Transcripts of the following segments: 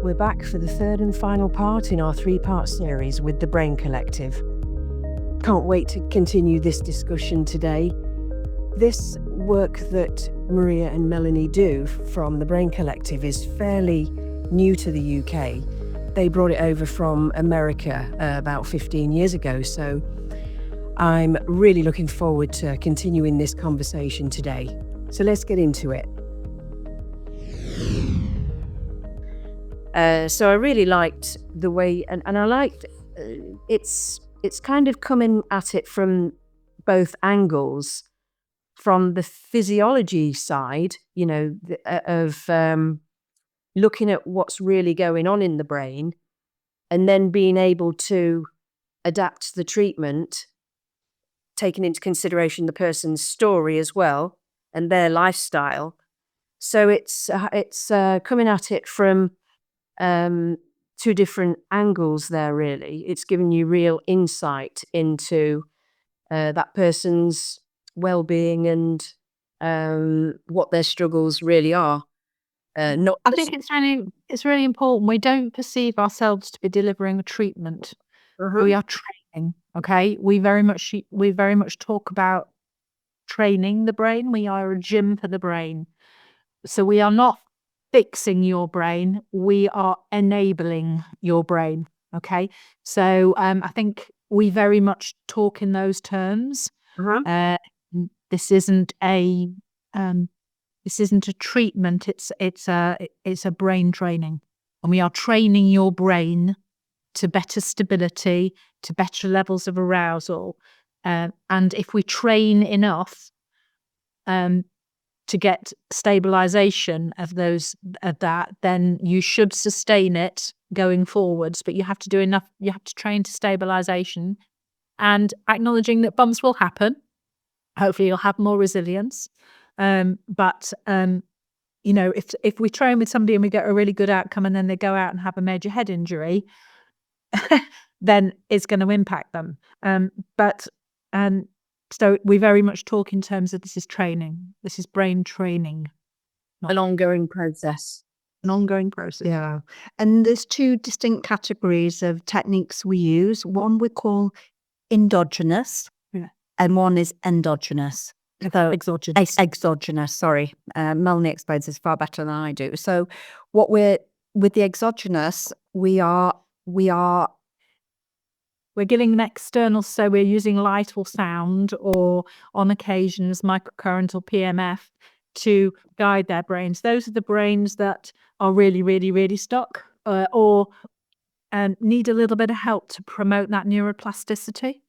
we're back for the third and final part in our three-part series with the Brain Collective. Can't wait to continue this discussion today. This work that Maria and Melanie do from the Brain Collective is fairly new to the UK. They brought it over from America about 15 years ago, so I'm really looking forward to continuing this conversation today. So let's get into it. So I really liked the way, and I liked it's kind of coming at it from both angles, from the physiology side, you know, of looking at what's really going on in the brain, and then being able to adapt the treatment, taking into consideration the person's story as well and their lifestyle. So it's coming at it from two different angles there, really. It's giving you real insight into that person's well-being and what their struggles really are. I think it's really important. We don't perceive ourselves to be delivering a treatment. We are training. Okay, we very much talk about training the brain. We are a gym for the brain. So we are not fixing your brain. We are enabling your brain. Okay, so I think we very much talk in those terms. This isn't a treatment. It's a brain training, and we are training your brain to better stability, to better levels of arousal. And if we train enough to get stabilization of that, then you should sustain it going forwards. But you have to do enough. You have to train to stabilization, and acknowledging that bumps will happen. Hopefully, you'll have more resilience. But you know, if we train with somebody and we get a really good outcome, and then they go out and have a major head injury, then it's going to impact them. So we very much talk in terms of this is training. This is brain training. An ongoing process. Yeah. And there's two distinct categories of techniques we use. One we call endogenous, and one is endogenous. So exogenous, sorry. Melanie explains this far better than I do. So with the exogenous, we're giving an external, so we're using light or sound, or on occasions microcurrent or PMF to guide their brains. Those are the brains that are really, really, really stuck or need a little bit of help to promote that neuroplasticity.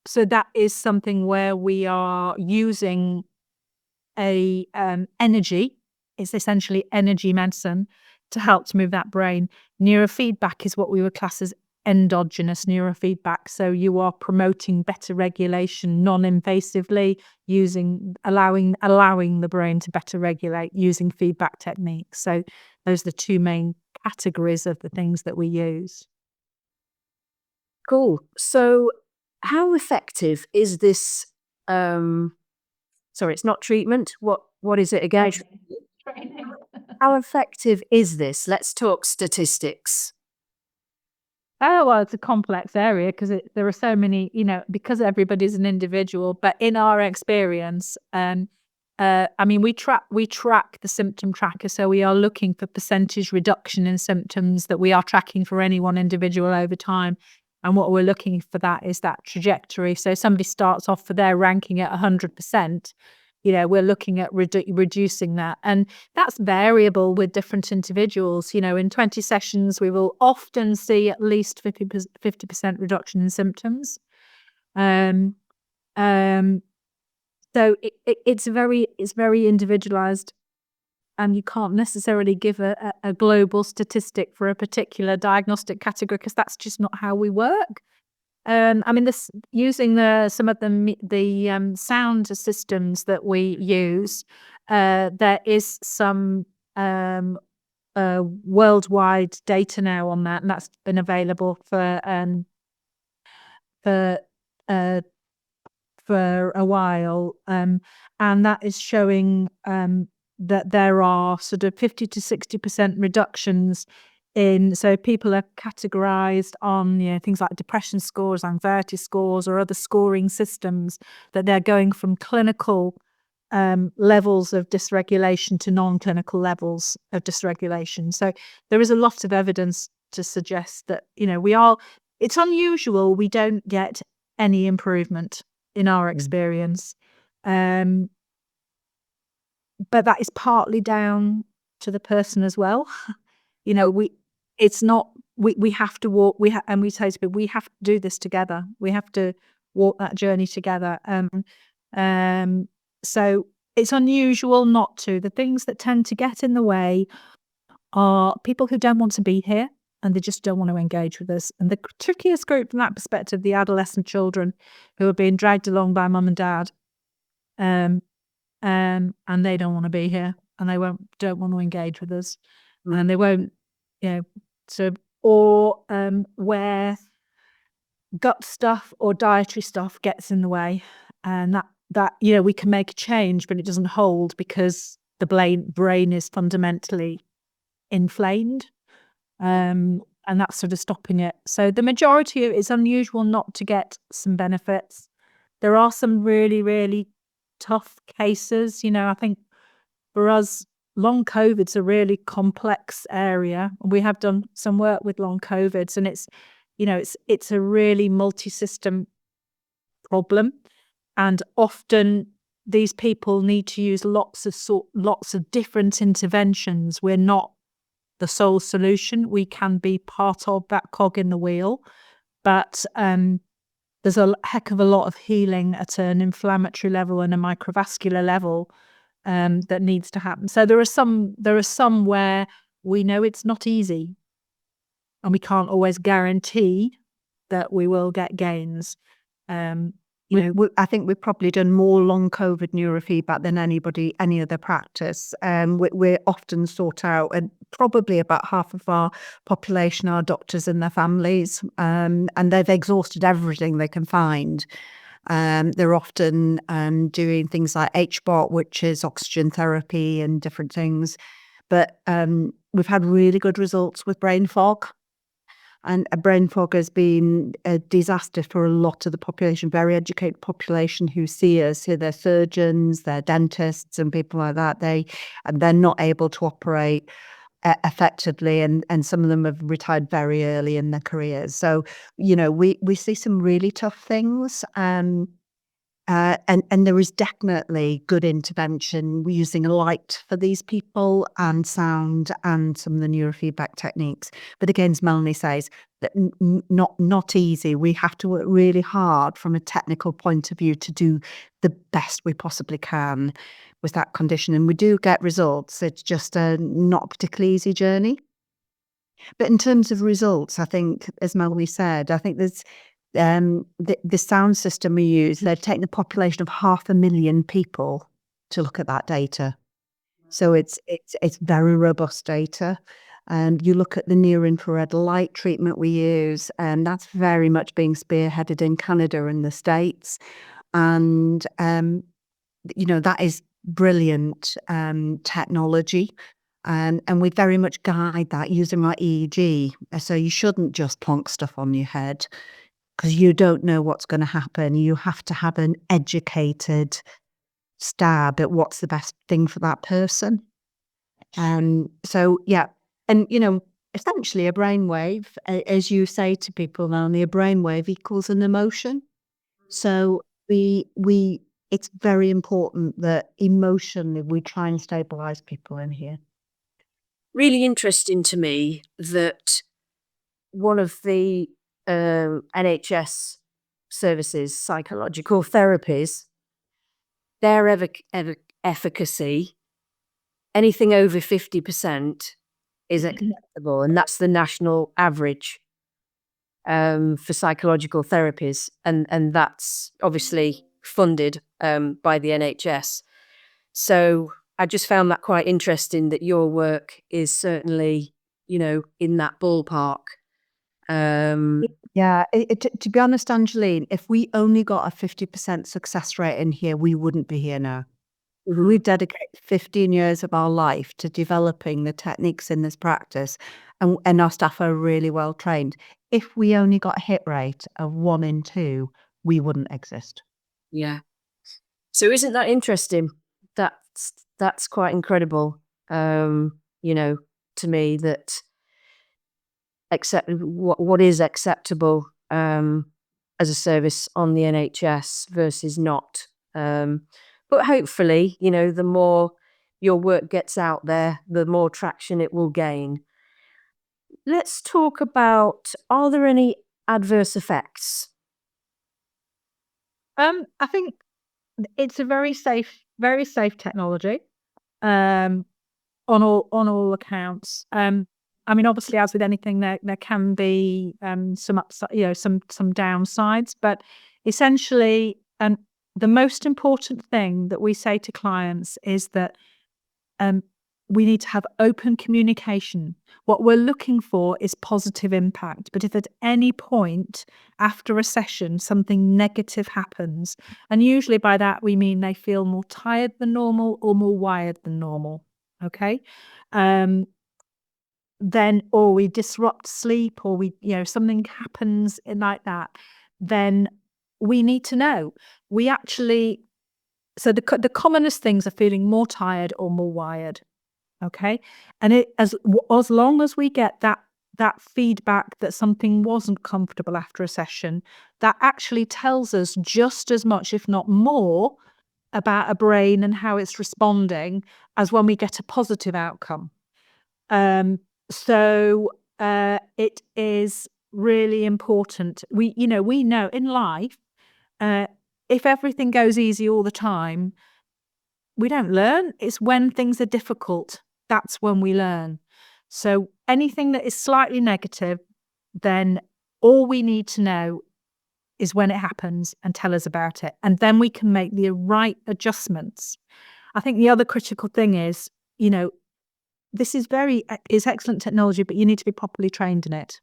So that is something where we are using energy. It's essentially energy medicine to help to move that brain. Neurofeedback is what we would class as endogenous neurofeedback. So you are promoting better regulation non-invasively, allowing the brain to better regulate using feedback techniques. So those are the two main categories of the things that we use. Cool. So how effective is this? Sorry, it's not treatment. What is it again? Training. How effective is this? Let's talk statistics. Oh, well, it's a complex area because there are so many, because everybody's an individual. But in our experience, we track the symptom tracker. So we are looking for percentage reduction in symptoms that we are tracking for any one individual over time. And what we're looking for that is that trajectory. So somebody starts off for their ranking at 100%. We're looking at reducing that. And that's variable with different individuals. In 20 sessions, we will often see at least 50% reduction in symptoms. So it's very individualized, and you can't necessarily give a global statistic for a particular diagnostic category because that's just not how we work. Using some of the sound systems that we use, there is some worldwide data now on that, and that's been available for a while, and that is showing that there are sort of 50 to 60% reductions in, so people are categorized on, you know, things like depression scores, anxiety scores, or other scoring systems, that they're going from clinical levels of dysregulation to non-clinical levels of dysregulation. So there is a lot of evidence to suggest that, you know, it's unusual we don't get any improvement in our experience. But that is partly down to the person as well. You know, we have to walk, and we say to people, we have to do this together. We have to walk that journey together. So it's unusual not to. The things that tend to get in the way are people who don't want to be here and they just don't want to engage with us. And the trickiest group from that perspective, the adolescent children who are being dragged along by mum and dad. And they don't want to be here, and they don't want to engage with us, and they won't, you know. So, or where gut stuff or dietary stuff gets in the way, and that you know, we can make a change, but it doesn't hold because the brain is fundamentally inflamed, and that's sort of stopping it. So the majority of it's unusual not to get some benefits. There are some really, really tough cases. You know, I think for us, long COVID's a really complex area. We have done some work with long COVIDs, and it's, you know, it's a really multi-system problem, and often these people need to use lots of different interventions. We're not the sole solution. We can be part of that cog in the wheel, but there's a heck of a lot of healing at an inflammatory level and a microvascular level that needs to happen. So there are some where we know it's not easy, and we can't always guarantee that we will get gains. I think we've probably done more long COVID neurofeedback than any other practice. We're often sought out, and probably about half of our population are doctors and their families, and they've exhausted everything they can find. They're often doing things like HBOT, which is oxygen therapy, and different things. But we've had really good results with brain fog. And a brain fog has been a disaster for a lot of the population, very educated population who see us, who they're surgeons, they're dentists and people like that. They're not able to operate effectively, and some of them have retired very early in their careers. So, you know, we see some really tough things. And there is definitely good intervention using light for these people, and sound, and some of the neurofeedback techniques. But again, as Melanie says, that not easy. We have to work really hard from a technical point of view to do the best we possibly can with that condition. And we do get results. It's just not a particularly easy journey. But in terms of results, I think, as Melanie said, I think there's the sound system we use, they're taking a population of 500,000 people to look at that data. So it's very robust data. And you look at the near-infrared light treatment we use, and that's very much being spearheaded in Canada and the States. And, you know, that is brilliant technology. And we very much guide that using our EEG. So you shouldn't just plonk stuff on your head, because you don't know what's going to happen. You have to have an educated stab at what's the best thing for that person. So, yeah. And, you know, essentially a brainwave, as you say to people, Melanie, a brainwave equals an emotion. So it's very important that emotionally we try and stabilize people in here. Really interesting to me that one of the NHS services, psychological therapies, their efficacy, anything over 50% is acceptable, and that's the national average for psychological therapies, and that's obviously funded by the NHS. So I just found that quite interesting that your work is certainly, you know, in that ballpark. Yeah, to be honest, Angeline, if we only got a 50% success rate in here, we wouldn't be here now. We've dedicated 15 years of our life to developing the techniques in this practice, and our staff are really well trained. If we only got a hit rate of 1 in 2, we wouldn't exist. Yeah. So isn't that interesting? That's quite incredible. You know, to me, that what is acceptable as a service on the NHS versus not. But hopefully, you know, the more your work gets out there, the more traction it will gain. Let's talk about, are there any adverse effects? I think it's a very safe technology, on all accounts. I mean, obviously, as with anything, there can be some upside, some downsides, but essentially, the most important thing that we say to clients is that we need to have open communication. What we're looking for is positive impact. But if at any point after a session something negative happens, and usually by that we mean they feel more tired than normal or more wired than normal, okay? Then, or we disrupt sleep, or something happens like that, then we need to know. So the commonest things are feeling more tired or more wired. Okay. And as long as we get that feedback that something wasn't comfortable after a session, that actually tells us just as much, if not more, about a brain and how it's responding as when we get a positive outcome. So it is really important. We know in life, if everything goes easy all the time, we don't learn. It's when things are difficult, that's when we learn. So anything that is slightly negative, then all we need to know is when it happens and tell us about it. And then we can make the right adjustments. I think the other critical thing is, this is excellent technology, but you need to be properly trained in it.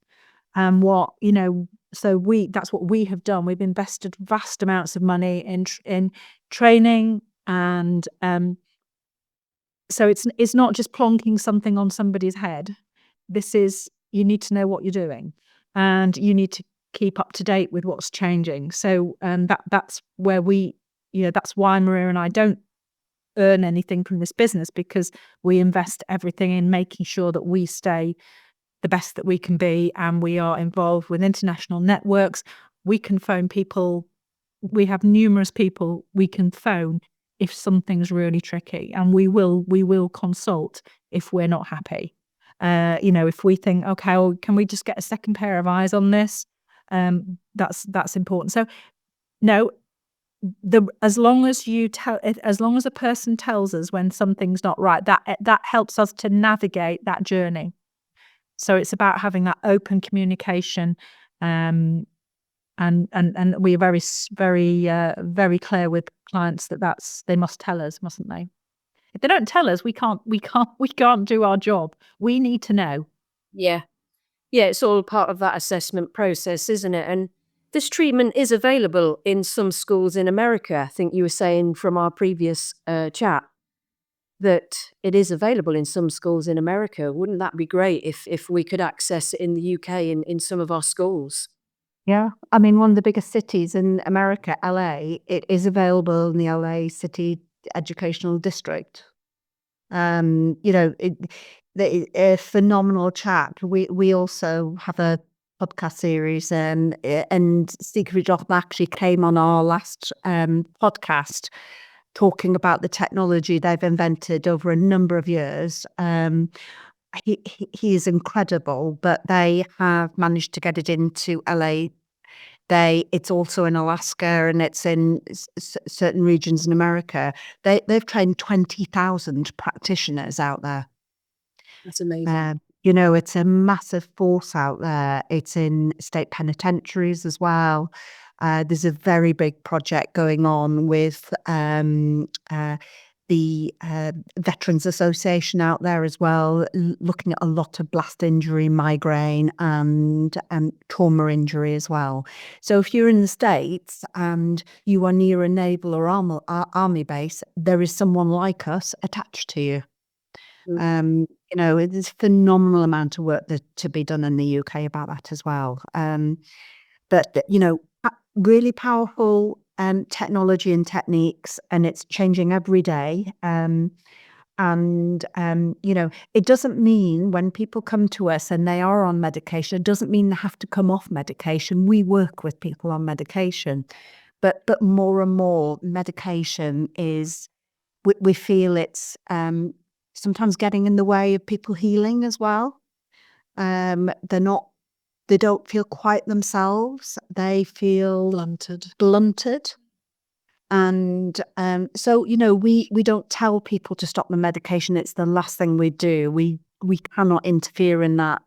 And that's what we have done. We've invested vast amounts of money in training, and so it's not just plonking something on somebody's head. You need to know what you're doing, and you need to keep up to date with what's changing. So that's where that's why Maria and I don't earn anything from this business, because we invest everything in making sure that we stay the best that we can be, and we are involved with international networks. We can phone people. We have numerous people we can phone if something's really tricky, and we will consult if we're not happy. If we think, okay, well, can we just get a second pair of eyes on this? That's important. So no, as long as a person tells us when something's not right, that helps us to navigate that journey. So it's about having that open communication, and we are very, very, very clear with clients that they must tell us, mustn't they? If they don't tell us, we can't do our job. We need to know. Yeah. It's all part of that assessment process, isn't it? And this treatment is available in some schools in America. I think you were saying from our previous chat that it is available in some schools in America. Wouldn't that be great if we could access it in the UK in some of our schools? Yeah. I mean, one of the biggest cities in America, LA, it is available in the LA City Educational District. A phenomenal chat. We also have a podcast series, and Sigrid Joth actually came on our last podcast talking about the technology they've invented over a number of years. He is incredible, but they have managed to get it into LA. It's also in Alaska, and it's in certain regions in America. They've trained 20,000 practitioners out there. That's amazing. It's a massive force out there. It's in state penitentiaries as well. There's a very big project going on with the the Veterans Association out there as well, looking at a lot of blast injury, migraine, and trauma injury as well. So if you're in the States and you are near a naval or army base, there is someone like us attached to you. You know, there's a phenomenal amount of work to be done in the UK about that as well. But you know, really powerful technology and techniques, and it's changing every day. You know, it doesn't mean when people come to us and they are on medication, it doesn't mean they have to come off medication. We work with people on medication, but more and more medication is, we feel it's sometimes getting in the way of people healing as well. They don't feel quite themselves. They feel blunted. And so, you know, we don't tell people to stop the medication. It's the last thing we do. We cannot interfere in that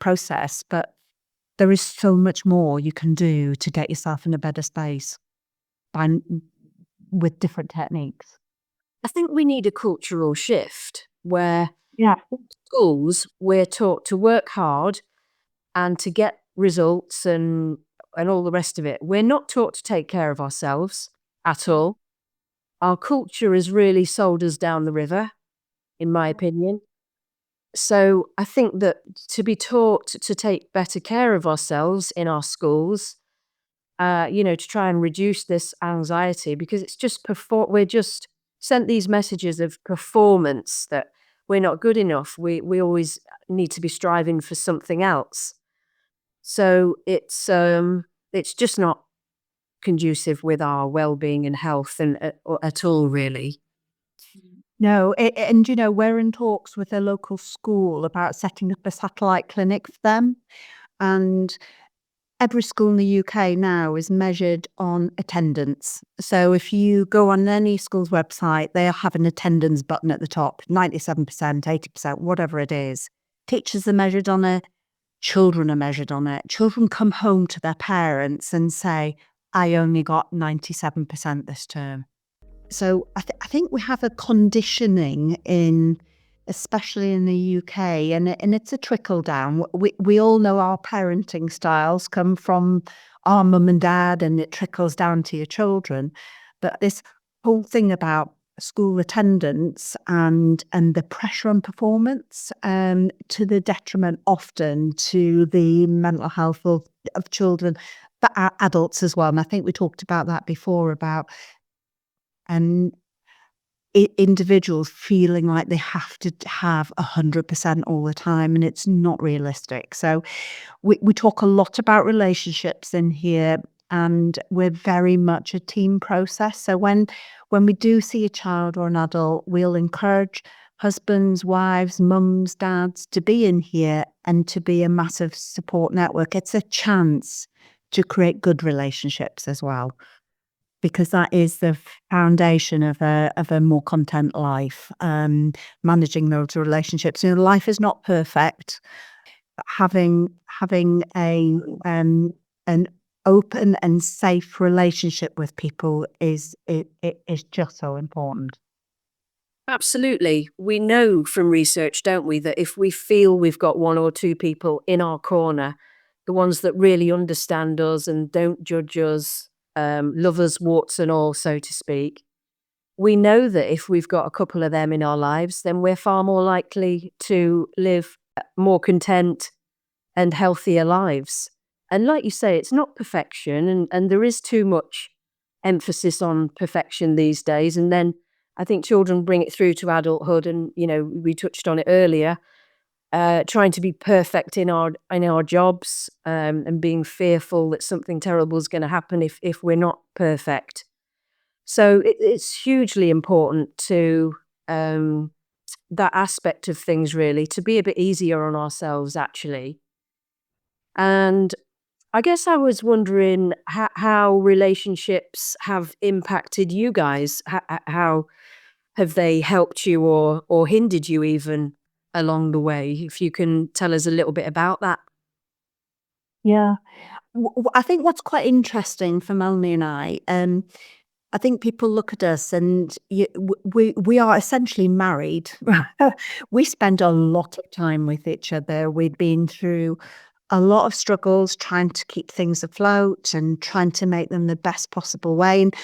process. But there is so much more you can do to get yourself in a better space with different techniques. I think we need a cultural shift where Yeah. schools, we're taught to work hard and to get results and all the rest of it. We're not taught to take care of ourselves at all. Our culture has really sold us down the river, in my opinion. So I think that to be taught to take better care of ourselves in our schools, you know, to try and reduce this anxiety, because it's just we're just sent these messages of performance, that we're not good enough. We always need to be striving for something else. So it's just not conducive with our well-being and health and at all, really. No, and you know, we're in talks with a local school about setting up a satellite clinic for them, and every school in the UK now is measured on attendance. So if you go on any school's website, they'll have an attendance button at the top, 97%, 80%, whatever it is. Teachers are measured on it. Children are measured on it. Children come home to their parents and say, I only got 97% this term. So I think we have a conditioning especially in the UK, and it's a trickle down. We all know our parenting styles come from our mum and dad, and it trickles down to your children. But this whole thing about school attendance and the pressure on performance, to the detriment often to the mental health of children, but adults as well. And I think we talked about that before, about individuals feeling like they have to have 100% all the time, and it's not realistic. So we talk a lot about relationships in here, and we're very much a team process. So when we do see a child or an adult, we'll encourage husbands, wives, mums, dads to be in here and to be a massive support network. It's a chance to create good relationships as well, because that is the foundation of a more content life. Managing those relationships. You know, life is not perfect. Having an open and safe relationship with people is just so important. Absolutely. We know from research, don't we, that if we feel we've got one or two people in our corner, the ones that really understand us and don't judge us, love us warts and all, so to speak, we know that if we've got a couple of them in our lives, then we're far more likely to live more content and healthier lives. And like you say, it's not perfection, and there is too much emphasis on perfection these days. And then I think children bring it through to adulthood, and you know, we touched on it earlier, trying to be perfect in our jobs, and being fearful that something terrible is going to happen if we're not perfect. So it's hugely important to that aspect of things, really, to be a bit easier on ourselves, actually. And I guess I was wondering how relationships have impacted you guys. How have they helped you or hindered you even along the way? If you can tell us a little bit about that. Yeah. I think what's quite interesting for Melanie and I, I think people look at us and we are essentially married. We spend a lot of time with each other. We've been through a lot of struggles trying to keep things afloat and trying to make them the best possible way. And,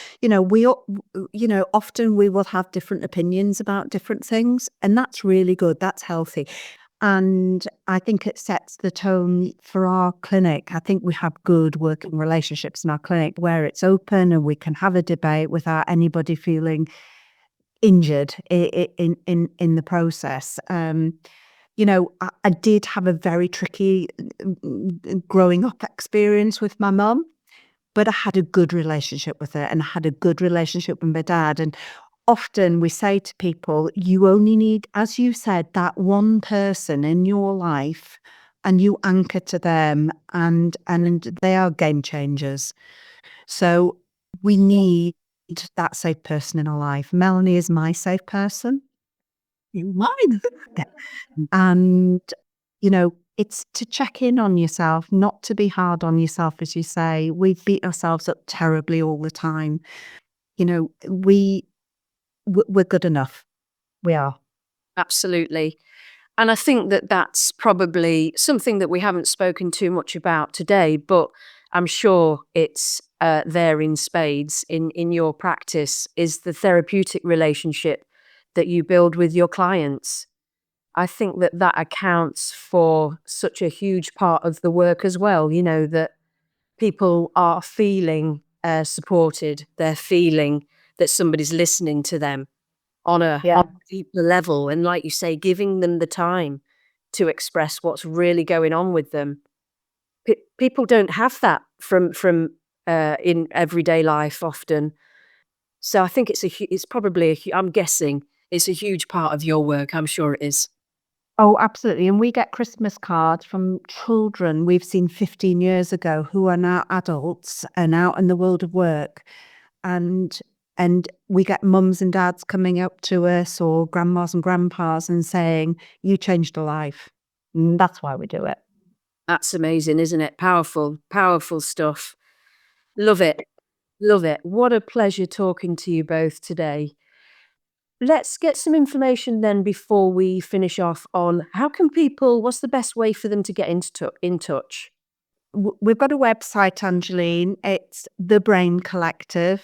often we will have different opinions about different things, and that's really good. That's healthy. And I think it sets the tone for our clinic. I think we have good working relationships in our clinic where it's open and we can have a debate without anybody feeling injured in the process. I did have a very tricky growing up experience with my mum, but I had a good relationship with her and I had a good relationship with my dad. And often we say to people, you only need, as you said, that one person in your life and you anchor to them and they are game changers. So we need that safe person in our life. Melanie is my safe person. You're mine. And, it's to check in on yourself, not to be hard on yourself, as you say. We beat ourselves up terribly all the time. We're good enough. We are. Absolutely. And I think that that's probably something that we haven't spoken too much about today, but I'm sure it's there in spades in your practice, is the therapeutic relationship that you build with your clients. I think that accounts for such a huge part of the work as well, that people are feeling supported. They're feeling that somebody's listening to them on a deeper level. And like you say, giving them the time to express what's really going on with them. People don't have that from in everyday life often. So I think it's probably, I'm guessing, it's a huge part of your work. I'm sure it is. Oh, absolutely. And we get Christmas cards from children we've seen 15 years ago who are now adults and out in the world of work. And we get mums and dads coming up to us or grandmas and grandpas and saying, you changed a life. And that's why we do it. That's amazing, isn't it? Powerful, powerful stuff. Love it. Love it. What a pleasure talking to you both today. Let's get some information then before we finish off on what's the best way for them to get in touch? We've got a website, Angeline. It's the BrainCollective.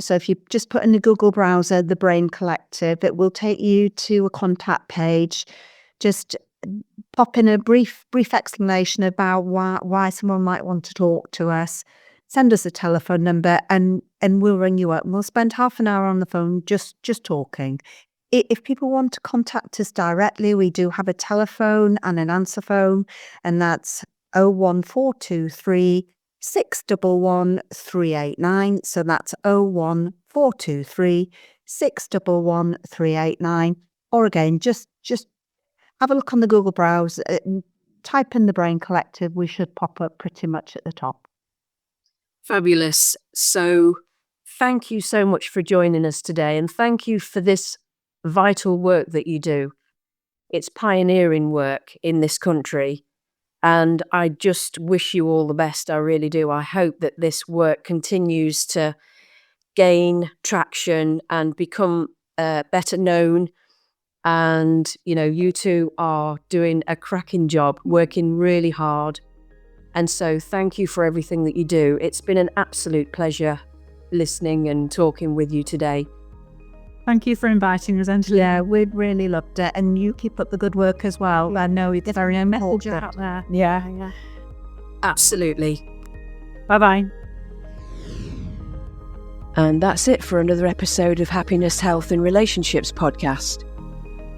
So if you just put in the Google browser, the BrainCollective, it will take you to a contact page. Just pop in a brief explanation about why someone might want to talk to us. Send us a telephone number and we'll ring you up. We'll spend half an hour on the phone just talking. If people want to contact us directly, we do have a telephone and an answer phone, and that's 01423 611 389. So that's 01423 611 389. Or again, just have a look on the Google browser, type in the BrainCollective. We should pop up pretty much at the top. Fabulous. So thank you so much for joining us today, and thank you for this vital work that you do. It's pioneering work in this country, and I just wish you all the best. I really do. I hope that this work continues to gain traction and become better known. And, you two are doing a cracking job, working really hard. And so thank you for everything that you do. It's been an absolute pleasure listening and talking with you today. Thank you for inviting us, Angela. Yeah, we really loved it. And you keep up the good work as well. I know it's very important out there. Yeah. Absolutely. Bye-bye. And that's it for another episode of Happiness, Health and Relationships podcast.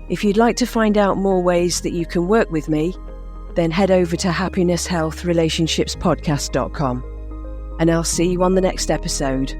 If you'd like to find out more ways that you can work with me, then head over to happinesshealthrelationshipspodcast.com. And I'll see you on the next episode.